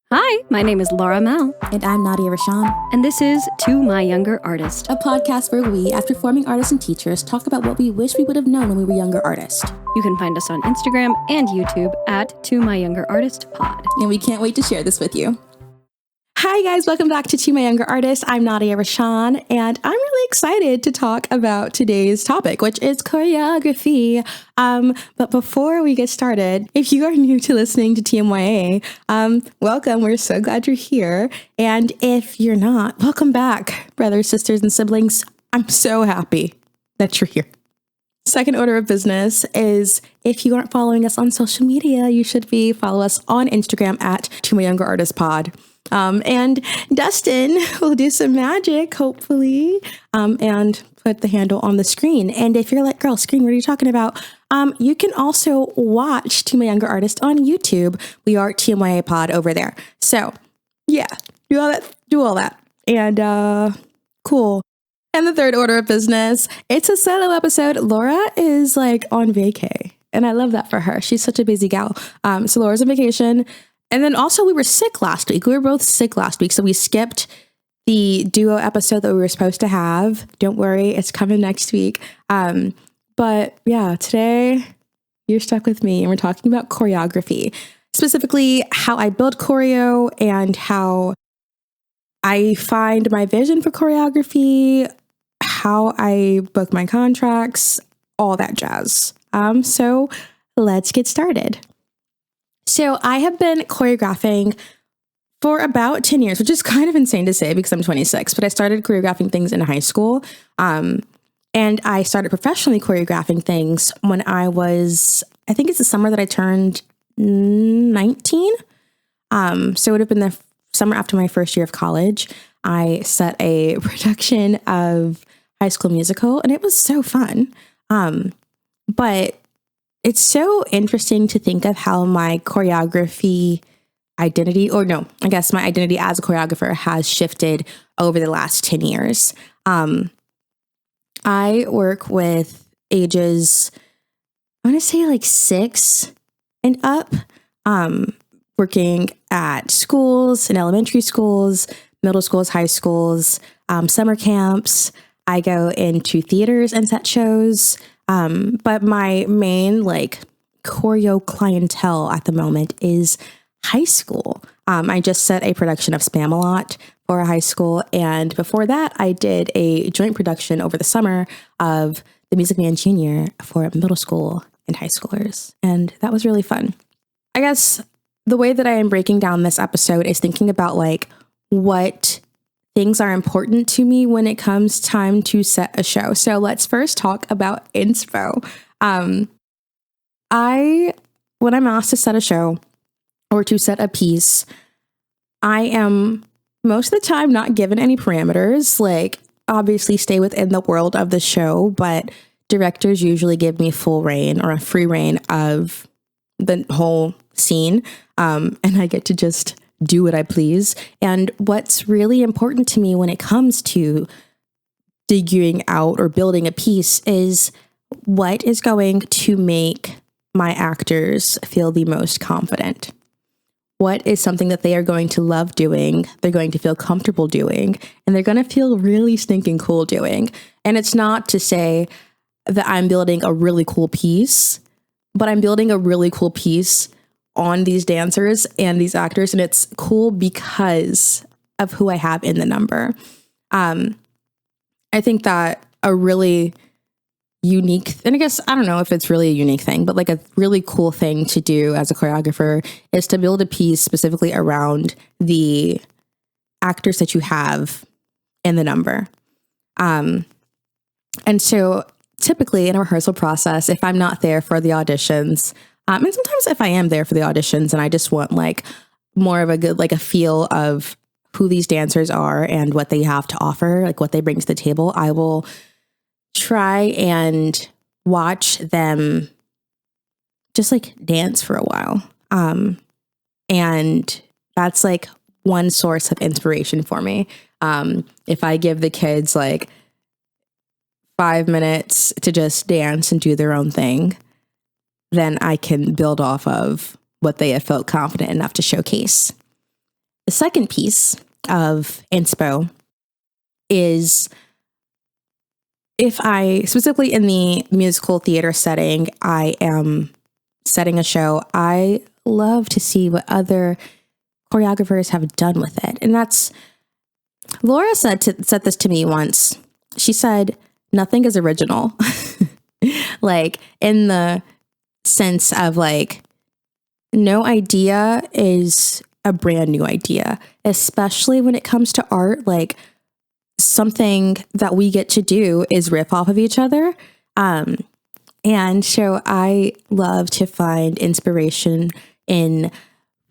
Hi, my name is Laura Mehl. And I'm Nadia, and this is To My Younger Artist, a podcast where we, as performing artists and teachers, talk about what we wish we would have known when we were younger artists. You can find us on Instagram and YouTube at To My Younger Artist Pod. And we can't wait to share this with you. Hi guys, welcome back to My Younger Artist. I'm Nadia, and I'm really excited to talk about today's topic, which is choreography. But before we get started, if you are new to listening to TMYA, welcome. We're so glad you're here. And if you're not, welcome back, brothers, sisters, and siblings. I'm so happy that you're here. Second order of business is if you aren't following us on social media, you should follow us on Instagram at To My Younger Artist Pod. And Dustin will do some magic, hopefully, and put the handle on the screen. And if you're like, girl, screen, what are you talking about? You can also watch To My Younger Artist on YouTube. We are TMYA Pod over there. So yeah, do all that. And cool. And the third order of business, it's a solo episode. Laura is like on vacay, and I love that for her. She's such a busy gal. So Laura's on vacation. And then also we were sick last week. We were both sick last week. So we skipped the duo episode that we were supposed to have. Don't worry, it's coming next week. But yeah, today you're stuck with me and we're talking about choreography, specifically how I build choreo and how I find my vision for choreography, how I book my contracts, all that jazz. So let's get started. So I have been choreographing for about 10 years, which is kind of insane to say because I'm 26, but I started choreographing things in high school. And I started professionally choreographing things when I think it's the summer that I turned 19. So it would have been the summer after my first year of college. I set a production of High School Musical and it was so fun. But it's so interesting to think of how my choreography identity, my identity as a choreographer has shifted over the last 10 years. I work with ages, I want to say like 6 and up, working at schools, in elementary schools, middle schools, high schools, summer camps. I go into theaters and set shows. But my main choreo clientele at the moment is high school. I just set a production of Spam-A-Lot for a high school. And before that, I did a joint production over the summer of The Music Man Jr. for middle school and high schoolers. And that was really fun. I guess the way that I am breaking down this episode is thinking about what things are important to me when it comes time to set a show. So let's first talk about inspo. When I'm asked to set a show or to set a piece, I am most of the time not given any parameters, obviously stay within the world of the show, but directors usually give me full reign or a free reign of the whole scene. And I get to just do what I please. And what's really important to me when it comes to figuring out or building a piece is what is going to make my actors feel the most confident. What is something that they are going to love doing, they're going to feel comfortable doing, and they're going to feel really stinking cool doing. And it's not to say that I'm building a really cool piece, but I'm building a really cool piece on these dancers and these actors, and it's cool because of who I have in the number. I think that a really unique, and I guess I don't know if it's really a unique thing, but a really cool thing to do as a choreographer is to build a piece specifically around the actors that you have in the number. And so typically in a rehearsal process, if I'm not there for the auditions, and sometimes if I am there for the auditions and I just want more of a good, a feel of who these dancers are and what they have to offer, what they bring to the table, I will try and watch them just dance for a while. And that's one source of inspiration for me. If I give the kids 5 minutes to just dance and do their own thing, then I can build off of what they have felt confident enough to showcase. The second piece of inspo is if I, specifically in the musical theater setting, I am setting a show, I love to see what other choreographers have done with it. And that's, Laura said this to me once. She said, nothing is original. Like, in the sense of like, no idea is a brand new idea, especially when it comes to art. Like, something that we get to do is riff off of each other. And so I love to find inspiration in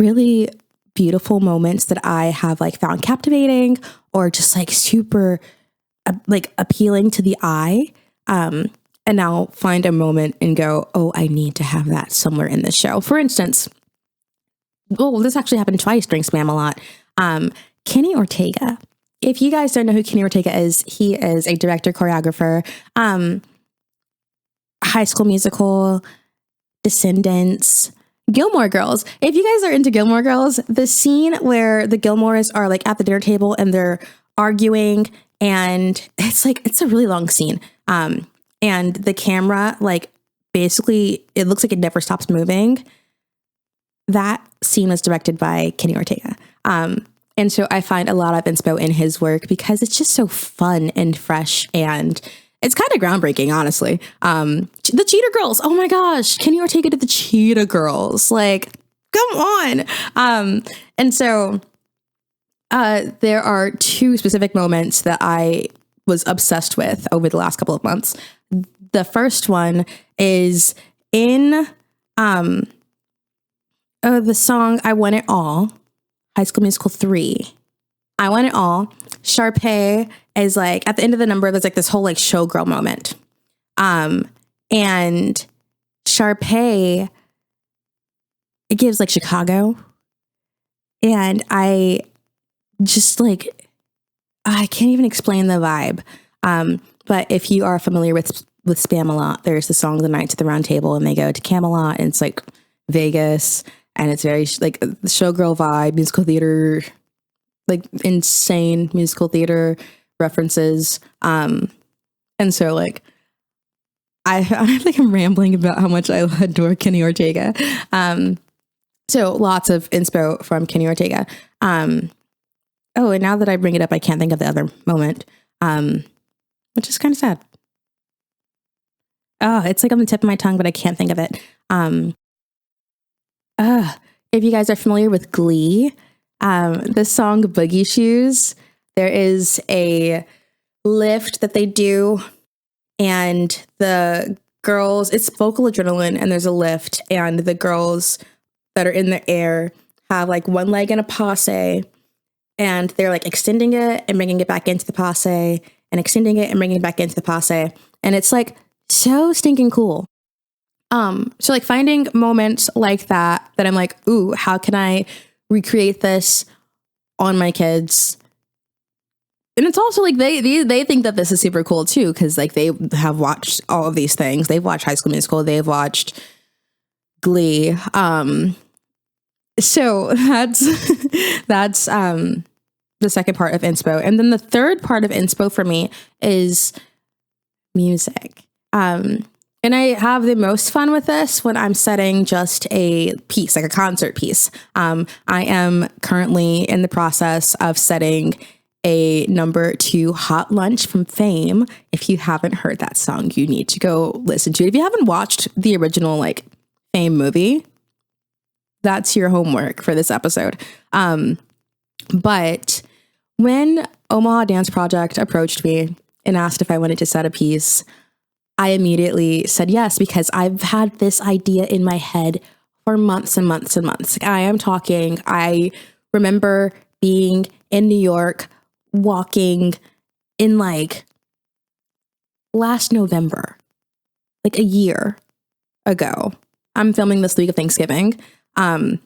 really beautiful moments that I have like found captivating or just like super like appealing to the eye. And I'll find a moment and go, oh, I need to have that somewhere in the show. For instance, this actually happened twice during Spam-A-Lot. Kenny Ortega. If you guys don't know who Kenny Ortega is, he is a director, choreographer, High School Musical, Descendants, Gilmore Girls. If you guys are into Gilmore Girls, the scene where the Gilmores are like at the dinner table and they're arguing, and it's a really long scene. And the camera, like, basically, it looks like it never stops moving. That scene was directed by Kenny Ortega. And so I find a lot of inspo in his work because it's just so fun and fresh, and it's kind of groundbreaking, honestly. The Cheetah Girls. Oh my gosh. Kenny Ortega did the Cheetah Girls. Like, come on. And so there are two specific moments that I was obsessed with over the last couple of months. The first one is in the song I Want It All, High School Musical 3. I Want It All. Sharpay is like, at the end of the number, there's like this whole like showgirl moment. And Sharpay, it gives like Chicago. And I just like, I can't even explain the vibe. But if you are familiar with Spam-A-Lot, there's the song The Knights at the Round Table, and they go to Camelot, and it's like Vegas, and it's very like the showgirl vibe, musical theater, like insane musical theater references. And so like I think I'm rambling about how much I adore Kenny Ortega. So lots of inspo from Kenny Ortega. And now that I bring it up, I can't think of the other moment, which is kind of sad. Oh, it's like on the tip of my tongue, but I can't think of it. If you guys are familiar with Glee, the song Boogie Shoes, there is a lift that they do, and the girls, it's vocal adrenaline, and there's a lift, and the girls that are in the air have like one leg in a passe, and they're like extending it and bringing it back into the passe, and extending it and bringing it back into the passe, and it's like so stinking cool. So like finding moments like that I'm like, ooh, how can I recreate this on my kids? And it's also like they think that this is super cool too, because like they have watched all of these things. They've watched High School Musical, they've watched Glee. So that's the second part of inspo. And then the third part of inspo for me is music. And I have the most fun with this when I'm setting just a piece, like a concert piece. I am currently in the process of setting a number 2 Hot Lunch from Fame. If you haven't heard that song, you need to go listen to it. If you haven't watched the original like Fame movie, that's your homework for this episode. But when Omaha Dance Project approached me and asked if I wanted to set a piece, I immediately said yes, because I've had this idea in my head for months and months and months. I remember being in New York, walking in like last November, like a year ago. I'm filming this week of Thanksgiving, or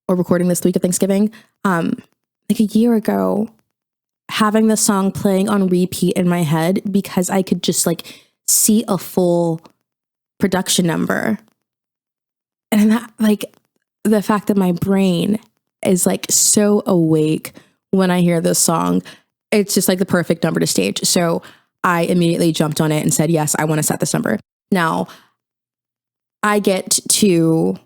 recording this week of Thanksgiving. Like a year ago, having the song playing on repeat in my head because I could just like see a full production number. And that, like, the fact that my brain is like so awake when I hear this song. It's just like the perfect number to stage. So I immediately jumped on it and said, yes, I want to set this number. Now, I get to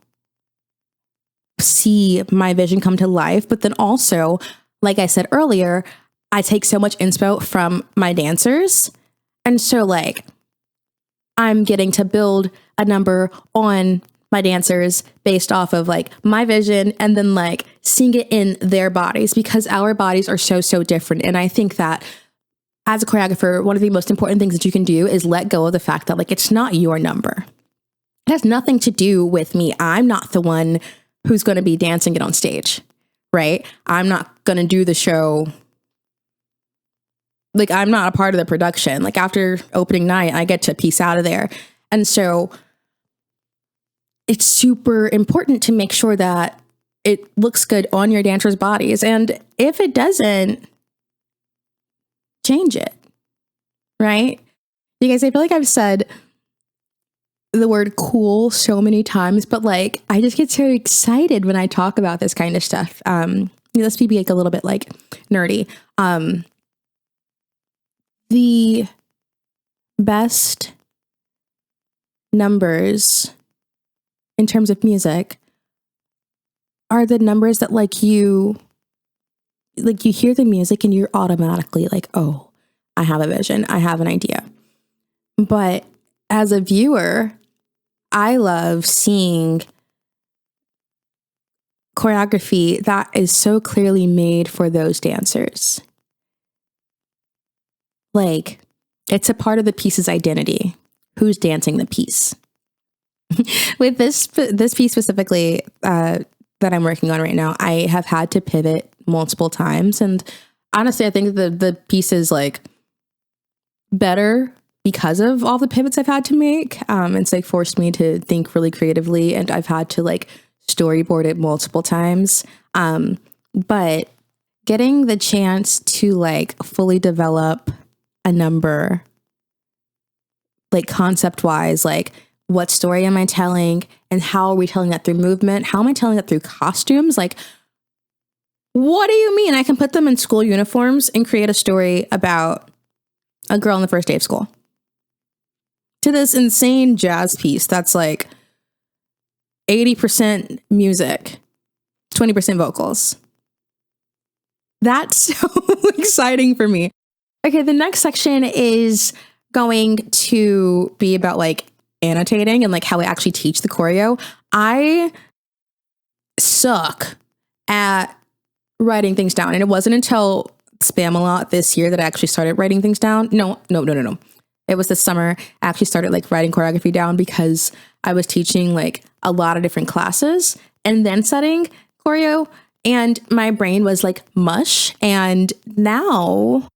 see my vision come to life, but then also, like I said earlier, I take so much inspo from my dancers. And so like, I'm getting to build a number on my dancers based off of like my vision and then like seeing it in their bodies, because our bodies are so different. And I think that as a choreographer, one of the most important things that you can do is let go of the fact that like, it's not your number. It has nothing to do with me. I'm not the one who's going to be dancing it on stage, right? I'm not going to do the show. Like, I'm not a part of the production. Like, after opening night, I get to piece out of there. And so it's super important to make sure that it looks good on your dancers' bodies. And if it doesn't, change it, right? You guys, I feel like I've said the word cool so many times, but like, I just get so excited when I talk about this kind of stuff. Let's be like a little bit like nerdy. The best numbers in terms of music are the numbers that like you hear the music and you're automatically like, oh, I have a vision, I have an idea. But as a viewer, I love seeing choreography that is so clearly made for those dancers. Like, it's a part of the piece's identity. Who's dancing the piece? With this piece specifically that I'm working on right now, I have had to pivot multiple times. And honestly, I think the piece is like better because of all the pivots I've had to make. It's like forced me to think really creatively, and I've had to like storyboard it multiple times. But getting the chance to like fully develop a number, like concept wise, like what story am I telling and how are we telling that through movement? How am I telling that through costumes? Like, what do you mean I can put them in school uniforms and create a story about a girl on the first day of school? To this insane jazz piece that's like 80% music, 20% vocals. That's so exciting for me. Okay, the next section is going to be about like annotating and like how I actually teach the choreo. I suck at writing things down. And it wasn't until Spam-A-Lot this year that I actually started writing things down. No. It was this summer I actually started like writing choreography down because I was teaching like a lot of different classes and then setting choreo, and my brain was like mush. And now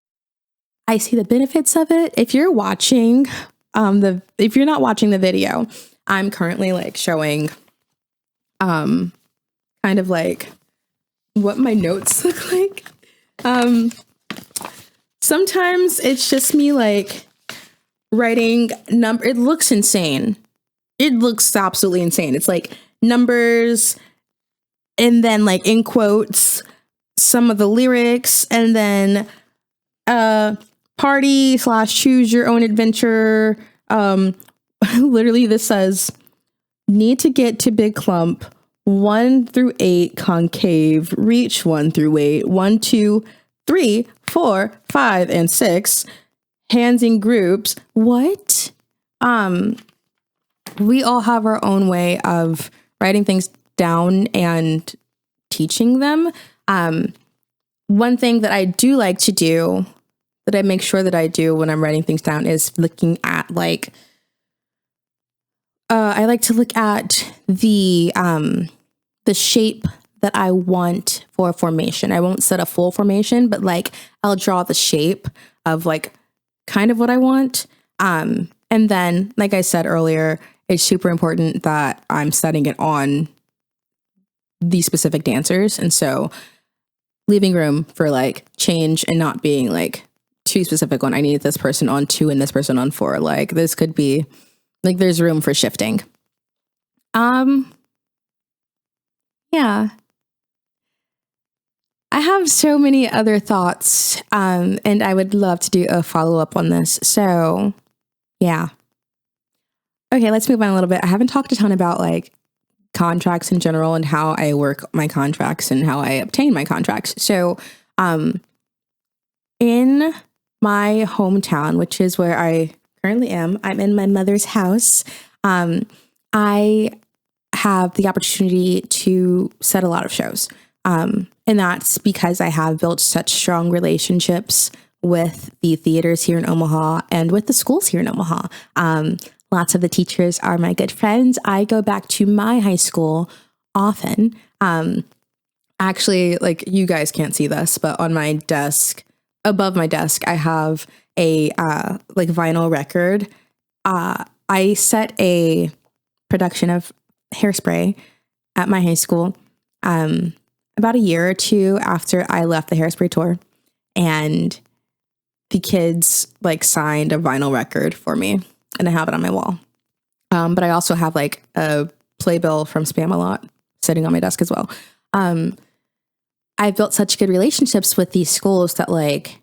I see the benefits of it. If you're watching if you're not watching the video, I'm currently like showing kind of like what my notes look like. Sometimes it's just me like writing number. It looks insane. It looks absolutely insane. It's like numbers and then like in quotes some of the lyrics, and then party / choose your own adventure. Literally this says need to get to big clump 1 through 8 concave, reach 1 through 8, 1, 2, 3, 4, 5, and 6, hands in groups. What? We all have our own way of writing things down and teaching them. One thing that I do like to do, that I make sure that I do when I'm writing things down, is looking at like, I like to look at the shape that I want for a formation. I won't set a full formation, but like I'll draw the shape of like kind of what I want. And then, like I said earlier, it's super important that I'm setting it on these specific dancers. And so leaving room for like change and not being like too specific on I need this person on 2 and this person on 4. Like this could be like there's room for shifting. Yeah. have so many other thoughts, and I would love to do a follow-up on this. So, yeah. Okay, let's move on a little bit. I haven't talked a ton about like contracts in general and how I work my contracts and how I obtain my contracts. So, in my hometown, which is where I currently am, I'm in my mother's house. I have the opportunity to set a lot of shows. And that's because I have built such strong relationships with the theaters here in Omaha and with the schools here in Omaha. Lots of the teachers are my good friends. I go back to my high school often. Actually, like you guys can't see this, but on my desk, above my desk, I have a like vinyl record. I set a production of Hairspray at my high school about a year or two after I left the Hairspray tour, and the kids like signed a vinyl record for me, and I have it on my wall. But I also have like a playbill from Spam-A-Lot sitting on my desk as well. I've built such good relationships with these schools that like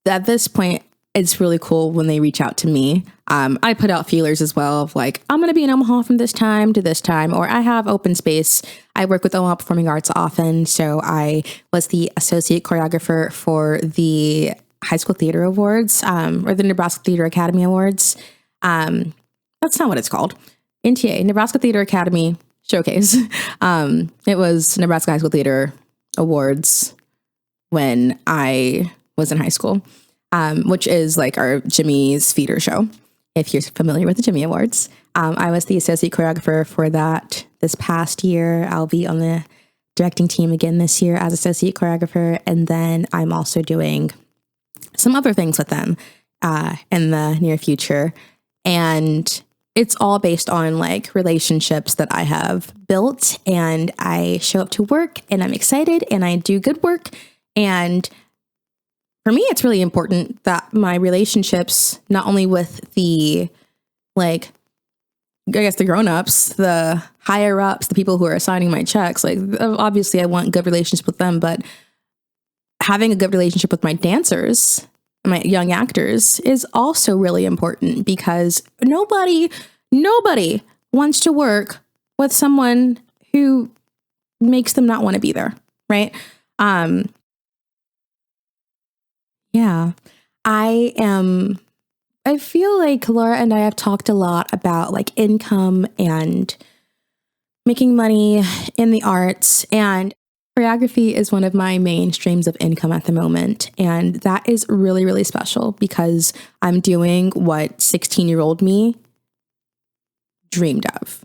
at this point, it's really cool when they reach out to me. I put out feelers as well of like, I'm going to be in Omaha from this time to this time, or I have open space. I work with Omaha Performing Arts often. So I was the associate choreographer for the High School Theater Awards, or the Nebraska Theater Academy Awards. That's not what it's called. NTA, Nebraska Theater Academy Showcase. It was Nebraska High School Theater Awards when I was in high school, which is like our Jimmy's feeder show, if you're familiar with the Jimmy Awards. I was the associate choreographer for that this past year. I'll be on the directing team again this year as associate choreographer. And then I'm also doing some other things with them in the near future. And it's all based on like relationships that I have built, and I show up to work and I'm excited and I do good work. And for me, it's really important that my relationships, not only with the, like, I guess the grown-ups, the higher ups, the people who are signing my checks, like, obviously I want good relationship with them, but having a good relationship with my dancers, my young actors, is also really important, because nobody wants to work with someone who makes them not want to be there, right? Yeah, I feel like Laura and I have talked a lot about like income and making money in the arts, and choreography is one of my main streams of income at the moment. And that is really, really special because I'm doing what 16-year-old me dreamed of.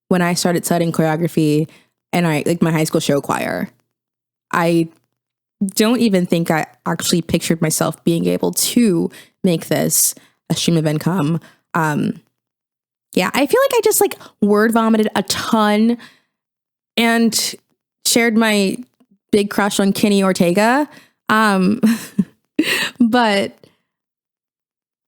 When I started studying choreography and I like my high school show choir, I don't even think I actually pictured myself being able to make this a stream of income. Yeah, I feel like I just like word vomited a ton and shared my big crush on Kenny Ortega. But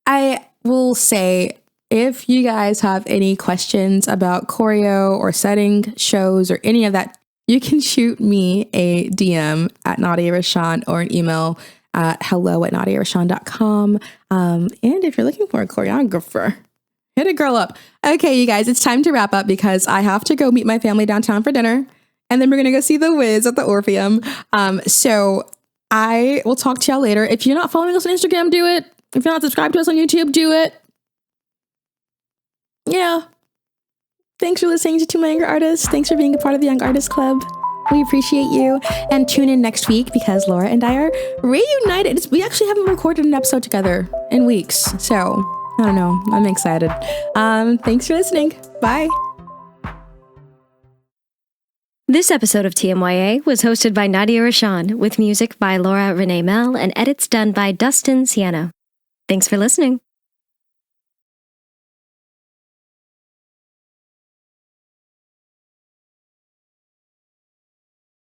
I will say, if you guys have any questions about choreo or setting shows or any of that, you can shoot me a DM at Nadia Rashan or an email at hello@nadiarashan.com. And if you're looking for a choreographer, hit a girl up. Okay, you guys, it's time to wrap up because I have to go meet my family downtown for dinner. And then we're going to go see The Wiz at the Orpheum. So I will talk to y'all later. If you're not following us on Instagram, do it. If you're not subscribed to us on YouTube, do it. Yeah. Thanks for listening to My Younger Artists. Thanks for being a part of the Young Artist Club. We appreciate you. And tune in next week because Laura and I are reunited. We actually haven't recorded an episode together in weeks. So, I don't know. I'm excited. Thanks for listening. Bye. This episode of TMYA was hosted by Nadia Rashan with music by Laura Renee Mehl and edits done by Dustin, Ciano. Thanks for listening.